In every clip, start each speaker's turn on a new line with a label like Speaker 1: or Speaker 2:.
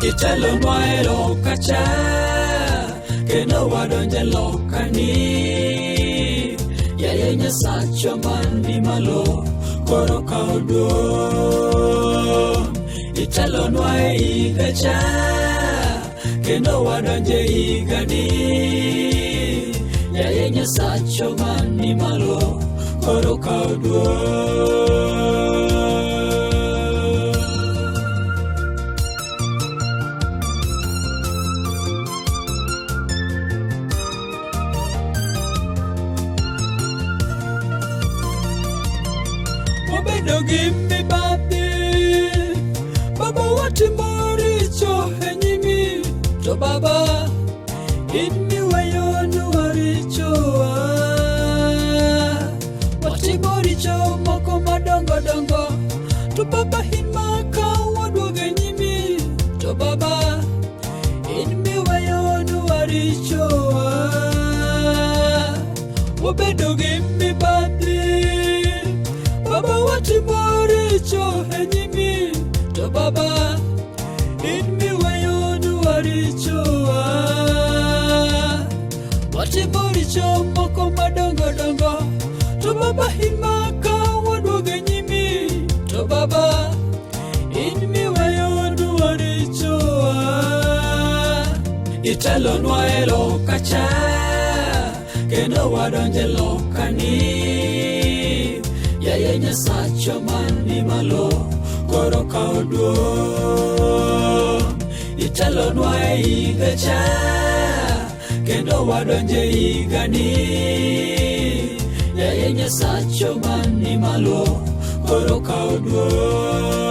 Speaker 1: itelonwa e lokacha kendo wadonje lokani yaye Nyasacho mani malo koro kaw duong' itelonwa e higacha kendo wadonje higani yaye Nyasacho mani malo koro kaw duong'. Give me baby, Baba watimori cho henyimi to Baba inni wayonu waricho watimori cho moko madongo dongo to Baba hinmaka wadwoge nyimi to Baba inni wayonu waricho wabedo give me baby Baba watimori cho henyimi to Baba in mi wayonu waricho watimori cho moko madongo dongo to Baba himaka wadwoge nyimi to Baba in mi wayonu waricho itelonwa e lokacha kendo wadonje lokani yaye Nyasacho mani malo koro kaw duong' itelonwa e higacha kendo wadonje higani yaye Nyasacho mani malo koro kaw duong'.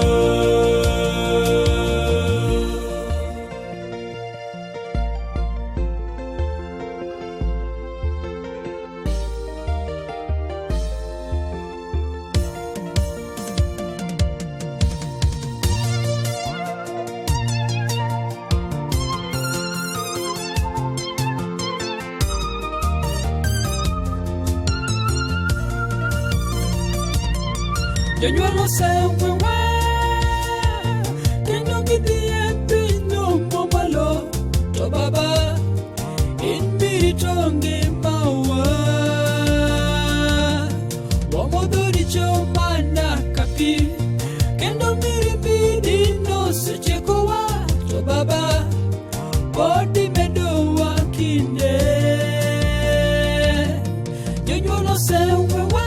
Speaker 1: Jonyuol osewewa kendo gidhi e piny mamalo to Baba in mirito ngimawa wamodho richo mana ka pi kendo mirimbi dino sechiekowa to Baba pod imedowa kinde jonyuol osewewa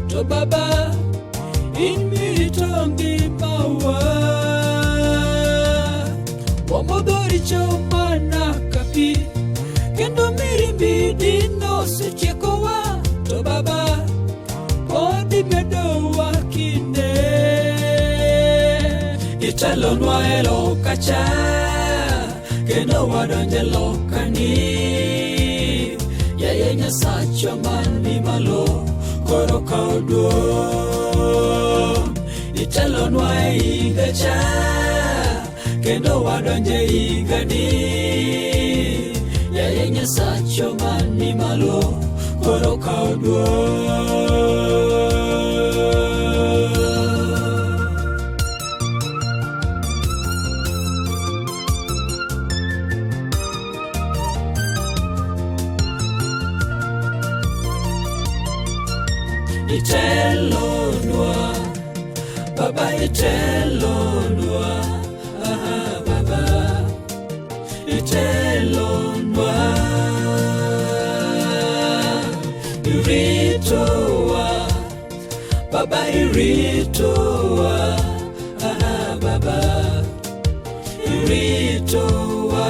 Speaker 1: to Baba in mirito ngimawa wamodho richo mana ka pi kendo mirimbi dino sechiekowa to Baba pod imedowa kinde itelonwa e lokacha kendo wadonje lokani yaye Nyasacho mani malo koro kaw duong' itelonwa e higacha kendo wadonje higani yaye Nyasacho mani malo koro kaw duong'. Itelonwa Baba itelonwa Baba itelonwa iritowa Baba iritowa Baba iritowa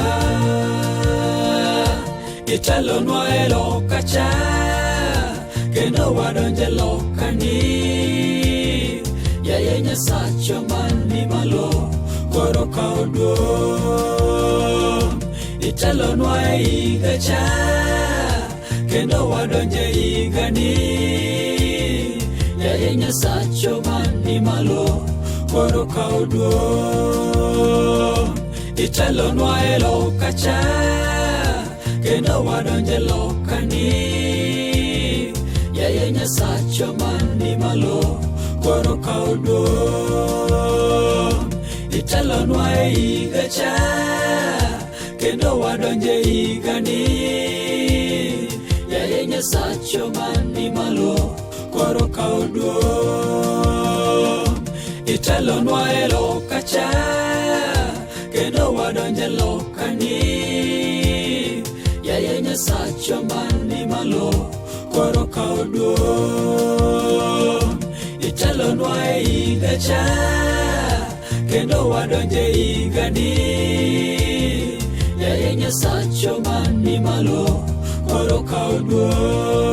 Speaker 1: itelonwa e lokacha kendo wadonje lokani yaye Nyasacho mani malo koro kaw duong' itelonwa e higacha kendo wadonje higani yaye Nyasacho mani malo koro kaw duong' itelonwa e lokacha kendo wadonje lokani yaye Nyasacho mani malo koro kaw duong'. Itelonwa e higa cha, kendo wadonje higani. Yaye Nyasacho mani malo, koro kaw duong'. Itelonwa e loka cha, kendo wadonje lokani. Yaye Nyasacho mani malo, koro kaw duong'. Itelonwa e higa cha, kendo wadonje higani. Yaye Nyasacho mani malo, koro kaw duong'.